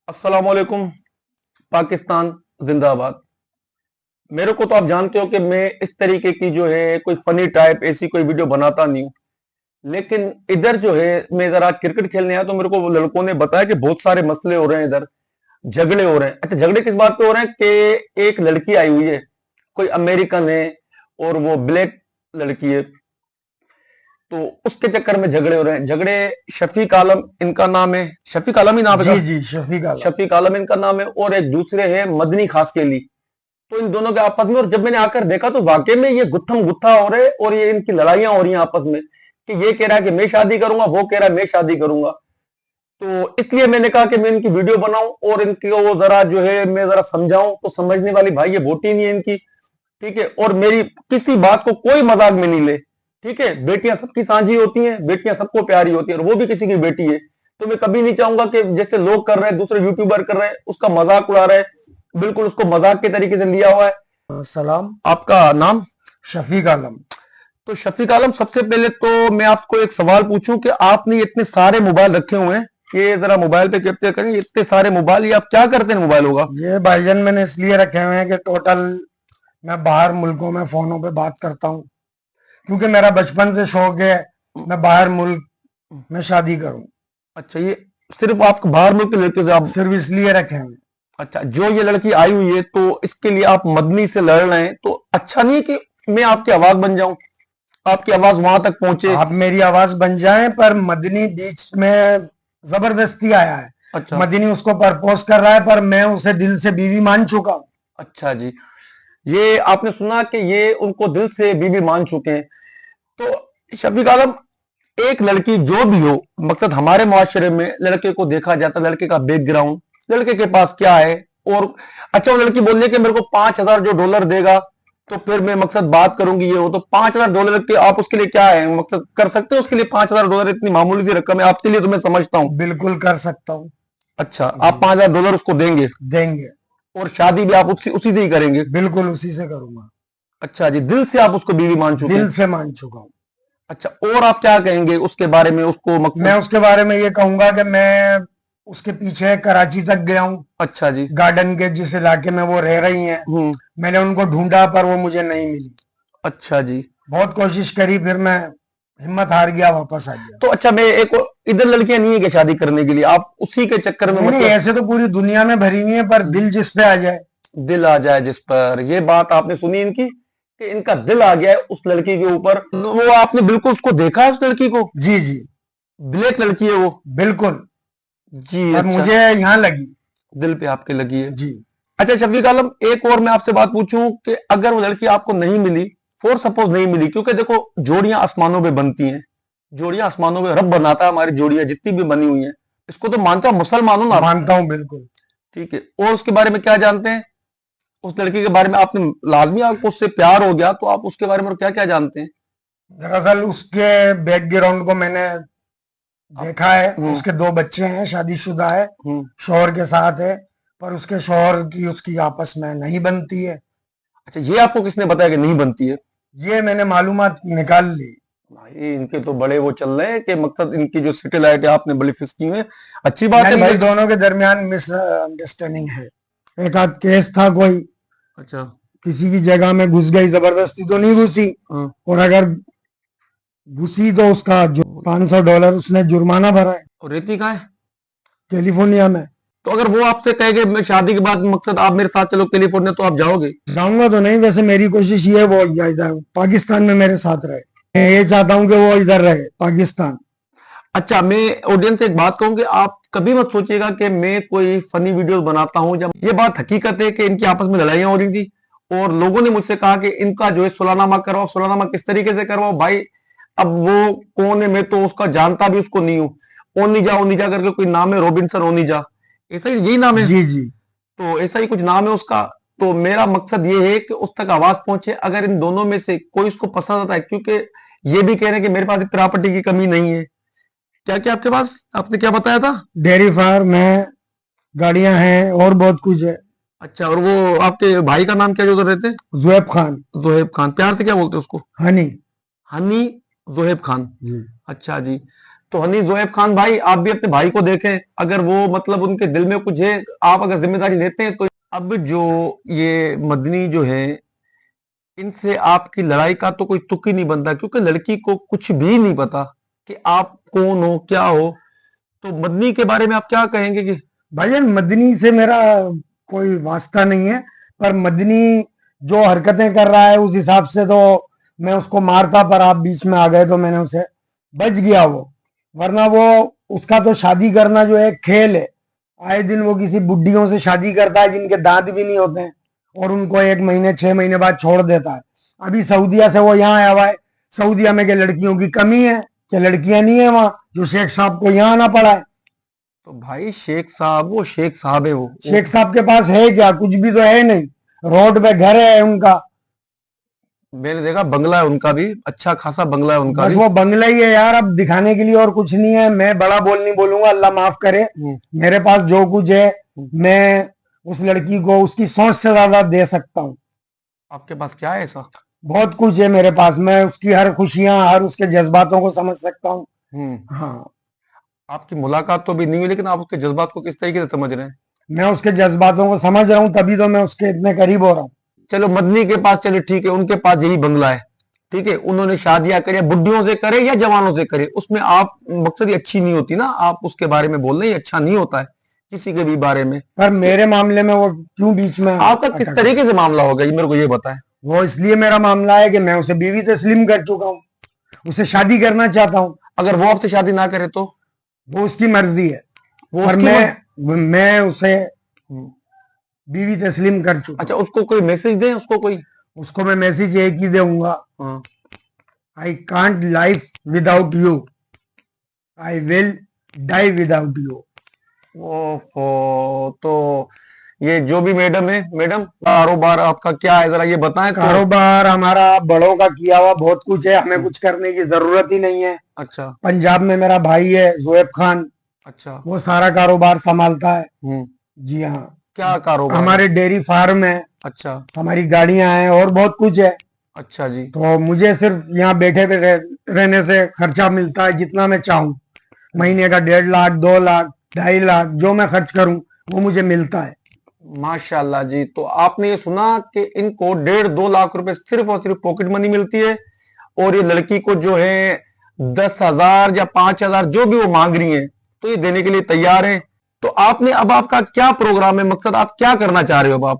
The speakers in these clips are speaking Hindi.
अस्सलाम वालेकुम। पाकिस्तान जिंदाबाद। मेरे को तो आप जानते हो कि मैं इस तरीके की जो है कोई फनी टाइप ऐसी कोई वीडियो बनाता नहीं हूं। लेकिन इधर जो है मैं जरा क्रिकेट खेलने आया तो मेरे को वो लड़कों ने बताया कि बहुत सारे मसले हो रहे हैं इधर, झगड़े हो रहे हैं। अच्छा, झगड़े किस बात पे हो रहे हैं कि एक लड़की आई हुई है, कोई अमेरिकन है और वो ब्लैक लड़की है, तो उसके चक्कर में झगड़े हो रहे हैं। झगड़े शफीक आलम इनका नाम है, शफीक आलम ही नाम है जी का? जी, शफीक आलम। शफीक आलम इनका नाम है और एक दूसरे है मदनी खासकेली। तो इन दोनों के आपस में, और जब मैंने आकर देखा तो वाकई में ये गुत्थम गुत्था हो रहे और ये इनकी लड़ाइयां हो रही हैं आपस में कि ये कह रहा है कि मैं शादी करूंगा, वो कह रहा है मैं शादी करूंगा। तो इसलिए मैंने कहा कि मैं इनकी वीडियो बनाऊं और इनको वो जरा जो है मैं जरा समझाऊं। तो समझने वाली भाई ये बोटी नहीं है इनकी, ठीक है। और मेरी किसी बात को कोई मजाक में नहीं ले, ठीक है। बेटियां सबकी साझी होती हैं, बेटियां सबको प्यारी होती हैं और वो भी किसी की बेटी है। तो मैं कभी नहीं चाहूंगा कि जैसे लोग कर रहे हैं, दूसरे यूट्यूबर कर रहे हैं, उसका मजाक उड़ा रहे हैं। बिल्कुल उसको मजाक के तरीके से लिया हुआ है। सलाम। आपका नाम? शफीक आलम। तो शफीक आलम, सबसे पहले तो मैं आपको एक सवाल पूछूं कि आपने इतने सारे मोबाइल रखे हुए हैं, ये जरा मोबाइल पे कैप्चर करें। इतने सारे मोबाइल, ये आप क्या करते हैं मोबाइल होगा? ये भाईजान मैंने इसलिए रखे हुए हैं कि टोटल मैं बाहर मुल्कों में फोनों पे बात करता हूँ, क्योंकि मेरा बचपन से शौक है मैं बाहर मुल्क में शादी करूं। अच्छा, ये सिर्फ आप बाहर मुल्क के लड़के से आप? सिर्फ इसलिए रखे हैं। अच्छा, जो ये लड़की आई हुई है तो इसके लिए आप मदनी से लड़ रहे हैं, तो अच्छा नहीं है कि मैं आपकी आवाज बन जाऊं, आपकी आवाज वहां तक पहुंचे? आप मेरी आवाज बन जाएं, पर मदनी बीच में जबरदस्ती आया है। अच्छा। मदनी उसको प्रपोज कर रहा है, पर मैं उसे दिल से बीवी मान चुका हूँ। अच्छा जी, ये आपने सुना कि ये उनको दिल से बीवी मान चुके हैं। तो शफीक आलम, एक लड़की जो भी हो, मकसद हमारे मुआशरे में लड़के को देखा जाता है, लड़के का बैकग्राउंड, लड़के के पास क्या है। और अच्छा, वो लड़की बोल रही है कि मेरे को 5,000 जो डॉलर देगा तो फिर मैं मकसद बात करूंगी, ये हो तो 5,000 डॉलर के आप उसके लिए क्या है, मकसद कर सकते हो उसके लिए? 5,000 डॉलर इतनी मामूली सी रकम है आपके लिए, तो मैं समझता हूँ। बिल्कुल कर सकता हूँ। अच्छा, आप 5,000 डॉलर उसको देंगे देंगे। और शादी भी आप उसी उसी से ही करेंगे? बिल्कुल उसी से करूंगा। अच्छा जी, दिल से आप उसको बीवी मान चुके दिल हैं? से मान चुका हूँ। अच्छा, और आप क्या कहेंगे उसके बारे में, उसको मैं मकसद? उसके बारे में ये कहूंगा कि मैं उसके पीछे कराची तक गया हूँ। अच्छा जी। गार्डन के जिस इलाके में वो रह रही हैं, मैंने उनको ढूंढा पर वो मुझे नहीं मिली। अच्छा जी। बहुत कोशिश करी, फिर मैं हिम्मत हार गया, वापस आ गया। तो अच्छा, मैं एक इधर लड़कियां नहीं है क्या शादी करने के लिए? आप उसी के चक्कर में नहीं नहीं, मतलब? ऐसे तो पूरी दुनिया में भरी हुई है, पर दिल जिस पे आ जाए। दिल आ जाए जिस पर, ये बात आपने सुनी इनकी कि इनका दिल आ गया है उस लड़की के ऊपर। वो आपने बिल्कुल उसको देखा है उस लड़की को? जी जी। ब्लैक लड़की है वो? बिल्कुल। जी। पर अच्छा, मुझे यहाँ लगी। दिल पे आपके लगी है। जी। अच्छा शफीक आलम, एक और मैं आपसे बात पूछूं कि अगर वो लड़की आपको नहीं मिली, फॉर सपोज नहीं मिली, क्योंकि देखो जोड़ियां आसमानों में बनती हैं, जोड़ियां आसमानों में रब बनाता है, हमारी जोड़ियां जितनी भी बनी हुई हैं, इसको तो मानते हो, मुसलमान हो ना आप? मानता हूँ बिल्कुल। ठीक है। और उसके बारे में क्या जानते हैं? उस लड़की के बारे में आपने, लाजमी आपको उससे प्यार हो गया तो आप उसके बारे में क्या क्या जानते हैं? दरअसल उसके बैकग्राउंड को मैंने देखा है। हम्म। उसके दो बच्चे हैं, शादीशुदा है, हम्म। शौहर के साथ है, पर उसके शौहर की उसकी आपस में नहीं बनती है। अच्छा, ये आपको किसने बताया कि नहीं बनती है? ये मैंने मालूमात निकाल ली। भाई इनके तो बड़े वो चल रहे हैं कि मकसद इनकी जो सैटेलाइट है आपने बड़ी फिक्स की है। अच्छी बात है यानी कि भाई। दोनों के दरमियान मिसअंडरस्टैंडिंग है। एक आध केस था कोई, अच्छा। किसी की जगह में घुस गई, जबरदस्ती तो नहीं घुसी। हाँ। और अगर घुसी तो उसका जो $500 उसने जुर्माना भरा है, और रेती कहाँ है? कैलिफोर्निया में। तो अगर वो आपसे कहेगा मैं शादी के बाद मकसद आप मेरे साथ चलो कैलिफोर्निया, तो आप जाओगे? जाऊंगा तो नहीं, वैसे मेरी कोशिश ये है वो इधर पाकिस्तान में मेरे साथ रहे। मैं ये चाहता हूँ कि वो इधर रहे, पाकिस्तान। अच्छा, मैं ऑडियंस से एक बात कहूँ कि आप कभी मत सोचिएगा कि मैं कोई फनी वीडियो बनाता हूं। जब ये बात हकीकत है कि इनकी आपस में लड़ाइयां हो रही थी और लोगों ने मुझसे कहा कि इनका जो है सुलहनामा करवाओ, सुलहनामा किस तरीके से करवाओ भाई? अब वो कौन है, मैं तो उसका जानता भी उसको नहीं हूँ। ओनिजा, ओनिजा करके कोई नाम है, रॉबिन्सन ओनिजा, ऐसा ही यही नाम है? जी जी। तो ऐसा ही कुछ नाम है उसका। तो मेरा मकसद ये है कि उस तक आवाज पहुंचे, अगर इन दोनों में से कोई उसको पसंद आता है, क्योंकि ये भी कह रहे हैं कि मेरे पास प्रॉपर्टी की कमी नहीं है। क्या क्या आपके पास, आपने क्या बताया था? डेयरी फार्म है, गाड़ियां हैं और बहुत कुछ है। अच्छा, और वो आपके भाई का नाम क्या जो उधर रहते? जुएब खान। जोहेब खान, प्यार से क्या बोलते हैं उसको? हनी। हनी जोहेब खान। जी। अच्छा जी। तो हनी जोएब खान भाई, आप भी अपने भाई को देखें, अगर वो मतलब उनके दिल में कुछ है, आप अगर जिम्मेदारी लेते हैं तो। अब जो ये मदनी जो है, इनसे आपकी लड़ाई का तो कोई तुक ही नहीं बनता, क्योंकि लड़की को कुछ भी नहीं पता कि आप कौन हो, क्या हो। तो मदनी के बारे में आप क्या कहेंगे कि भाईजान मदनी से मेरा कोई वास्ता नहीं है, पर मदनी जो हरकतें कर रहा है उस हिसाब से तो मैं उसको मारता, पर आप बीच में आ गए तो मैंने उसे बच गया वो। वरना वो, उसका तो शादी करना जो है खेल है। आए दिन वो किसी बुड्ढियों से शादी करता है जिनके दांत भी नहीं होते हैं, और उनको 1 महीने 6 महीने बाद छोड़ देता है। अभी सऊदीया से वो यहाँ आया हुआ है। सऊदीया में क्या लड़कियों की कमी है? क्या लड़कियां नहीं है वहां, जो शेख साहब को यहाँ आना पड़ा है? तो भाई शेख साहब, वो शेख साहब है वो शेख साहब के पास है क्या? कुछ भी तो है नहीं। रोड पे घर है उनका। मैंने देखा बंगला है उनका भी, अच्छा खासा बंगला है उनका बस भी। वो बंगला ही है यार, अब दिखाने के लिए और कुछ नहीं है। मैं बड़ा बोल नहीं बोलूंगा, अल्लाह माफ करे। मेरे पास जो कुछ है मैं उस लड़की को उसकी सोच से ज्यादा दे सकता हूँ। आपके पास क्या है ऐसा? बहुत कुछ है मेरे पास। मैं उसकी हर खुशियां, हर उसके जज्बातों को समझ सकता हूँ। हाँ, आपकी मुलाकात तो भी नहीं हुई, लेकिन आप उसके जज्बात को किस तरीके से समझ रहे हैं? मैं उसके जज्बातों को समझ रहा हूँ, तभी तो मैं उसके इतने करीब हो रहा हूँ। चलो मदनी के पास, चलो ठीक है, उनके पास यही बंगला है, ठीक है, उन्होंने शादियां करे, बुड्ढियों से करे या जवानों से करे, उसमें आप मकसद ये अच्छी नहीं होती ना, आप उसके बारे में बोल रहे हैं, ये अच्छा नहीं होता है किसी के भी बारे में। पर मेरे मामले में वो क्यों बीच में आपका किस अटका? तरीके से मामला होगा ये मेरे को ये बताएं। वो इसलिए मेरा मामला है कि मैं उसे बीवी तस्लीम कर चुका हूँ, उसे शादी करना चाहता हूँ। अगर वो आपसे शादी ना करे तो? वो उसकी मर्जी है, वो पर उसकी मैं उसे हम्म, बीवी तस्लीम कर चुका अच्छा, हूँ। उसको कोई मैसेज दें, उसको कोई। उसको मैं मैसेज एक ही दूंगा, हाँ। I can't life without you, I will die without you. ओफो, तो ये जो भी मैडम है, मैडम कारोबार आपका क्या है, जरा ये बताएं तो। कारोबार हमारा बड़ों का किया हुआ बहुत कुछ है, हमें कुछ करने की जरूरत ही नहीं है। अच्छा। पंजाब में मेरा भाई है जोएब खान, अच्छा। वो सारा कारोबार संभालता है। हम्म। जी हाँ, क्या कारोबार है? हमारे डेयरी फार्म है, अच्छा। हमारी गाड़ियां हैं और बहुत कुछ है। अच्छा जी। तो मुझे सिर्फ यहाँ बैठे पे रहने से खर्चा मिलता है जितना मैं चाहूँ। महीने का 1.5 लाख 2 लाख 2.5 लाख जो मैं खर्च करूं वो मुझे मिलता है। माशाल्लाह जी। तो आपने ये सुना कि इनको 1.5-2 लाख रुपए सिर्फ और सिर्फ पॉकेट मनी मिलती है, और ये लड़की को जो है 10,000 या 5,000 जो भी वो मांग रही है, तो ये देने के लिए तैयार है। तो आपने अब, आपका क्या प्रोग्राम है, मकसद आप क्या करना चाह रहे हो अब आप?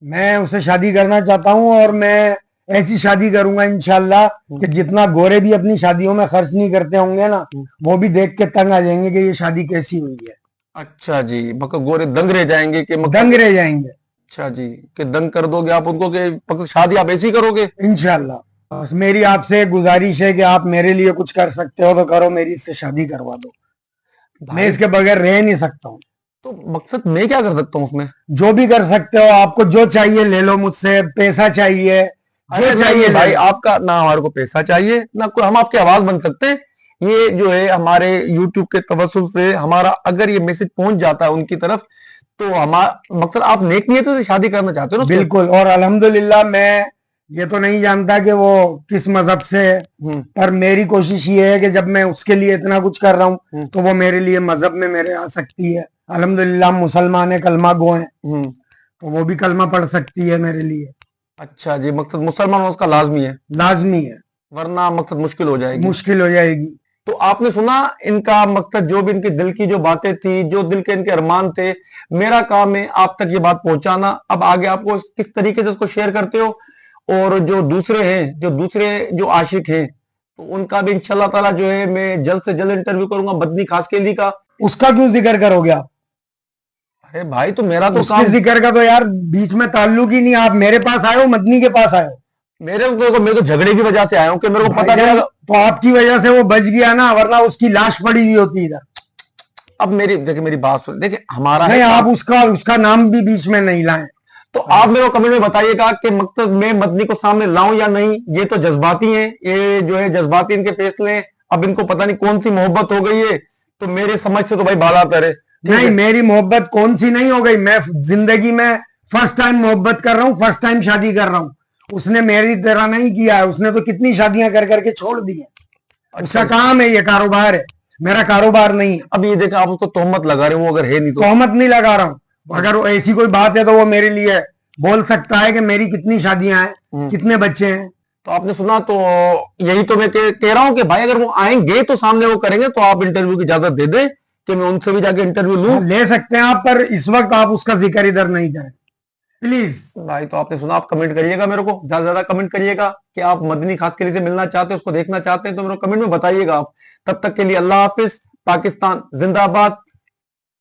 मैं उससे शादी करना चाहता हूँ, और मैं ऐसी शादी करूंगा इंशाल्लाह कि जितना गोरे भी अपनी शादियों में खर्च नहीं करते होंगे ना, वो भी देख के तंग आ जाएंगे कि ये शादी कैसी हुई है। अच्छा जी, मतलब गोरे दंग रह जाएंगे कि दंग रह जाएंगे अच्छा जी, कि दंग कर दोगे आप उनको, कि मकसद शादी आप ऐसी करोगे? इंशाल्लाह। बस मेरी आपसे गुजारिश है कि आप मेरे लिए कुछ कर सकते हो तो करो, मेरी इससे शादी करवा दो। मैं भाई, इसके बगैर रह नहीं सकता हूँ। तो मकसद मैं क्या कर सकता हूँ उसमें? जो भी कर सकते हो, आपको जो चाहिए ले लो मुझसे। पैसा चाहिए, अरे जो नहीं चाहिए भाई, ले लो। आपका ना हमारे को पैसा चाहिए ना कोई, हम आपकी आवाज बन सकते हैं। ये जो है हमारे YouTube के तवज्जुल से हमारा अगर ये मैसेज पहुंच जाता है उनकी तरफ, तो हमारा मकसद आप नेक नियत से शादी करना चाहते हो ना उससे? बिल्कुल। और अल्हम्दुलिल्लाह, मैं ये तो नहीं जानता कि वो किस मजहब से है, पर मेरी कोशिश ये है कि जब मैं उसके लिए इतना कुछ कर रहा हूँ तो वो मेरे लिए मजहब में मेरे आ सकती है। अल्हम्दुलिल्लाह मुसलमान है, कलमा गो है, तो वो भी कलमा पढ़ सकती है मेरे लिए। अच्छा जी, मकसद मुसलमान होना उसका लाजमी है, लाजमी है, वरना मकसद मुश्किल हो जाएगी। मुश्किल हो जाएगी। तो आपने सुना इनका मकसद, जो भी इनके दिल की जो बातें थी, जो दिल के इनके अरमान थे, मेरा काम है आप तक ये बात पहुंचाना। अब आगे आपको किस तरीके से उसको शेयर करते हो, और जो दूसरे हैं, जो आशिक हैं, तो उनका भी इंशाल्लाह ताला जो है मैं जल्द से जल्द इंटरव्यू करूंगा, मदनी खास के लिए का। उसका क्यों जिक्र करोगे आप? अरे भाई, तो मेरा तो उसके काम। जिक्र का तो यार बीच में ताल्लुक ही नहीं। आप मेरे पास आए हो, मदनी के पास आए हो। मेरे को झगड़े की वजह से आया हूं कि मेरे को पता भाईजान, चला। तो आपकी वजह से वो बच गया ना, वरना उसकी लाश पड़ी हुई होती इधर। अब मेरी बात सुन, देखिए हमारा नहीं, है आप उसका नाम भी बीच में नहीं लाएं। तो आप मेरे को कमेंट में बताइएगा कि मकसद मैं मदनी को सामने लाऊं या नहीं। ये तो जज्बाती हैं, ये जो है जज्बाती इनके फैसले हैं। अब इनको पता नहीं कौन सी मोहब्बत हो गई है, तो मेरे समझ से तो भाई बाला करे। नहीं, मेरी मोहब्बत कौन सी नहीं हो गई। मैं जिंदगी में फर्स्ट टाइम मोहब्बत कर रहा हूँ, फर्स्ट टाइम शादी कर रहा हूँ। उसने मेरी तरह नहीं किया है, उसने तो कितनी शादियां कर करके छोड़ दी है। उसका काम है, ये कारोबार है। मेरा कारोबार नहीं है। अब ये देखें, आप उसको तोहमत लगा रहे हो, वो अगर है नहीं तो। तोहमत नहीं लगा रहा हूं, अगर वो ऐसी कोई बात है तो वो मेरे लिए बोल सकता है कि मेरी कितनी शादियां हैं, कितने बच्चे हैं। तो आपने सुना, तो यही तो मैं कह रहा हूं कि भाई अगर वो आएंगे तो सामने वो करेंगे, तो आप इंटरव्यू की इजाजत दे दें कि मैं उनसे भी जाके इंटरव्यू लूं। हाँ, ले सकते हैं आप, पर इस वक्त आप उसका जिक्र इधर नहीं करें प्लीज। भाई तो आपने सुना, आप कमेंट करिएगा, मेरे को ज्यादा से ज्यादा कमेंट करिएगा कि आप मदनी खासकली से मिलना चाहते हैं, उसको देखना चाहते हैं, तो मेरे को कमेंट में बताइएगा आप। तब तक के लिए अल्लाह हाफिज। पाकिस्तान जिंदाबाद।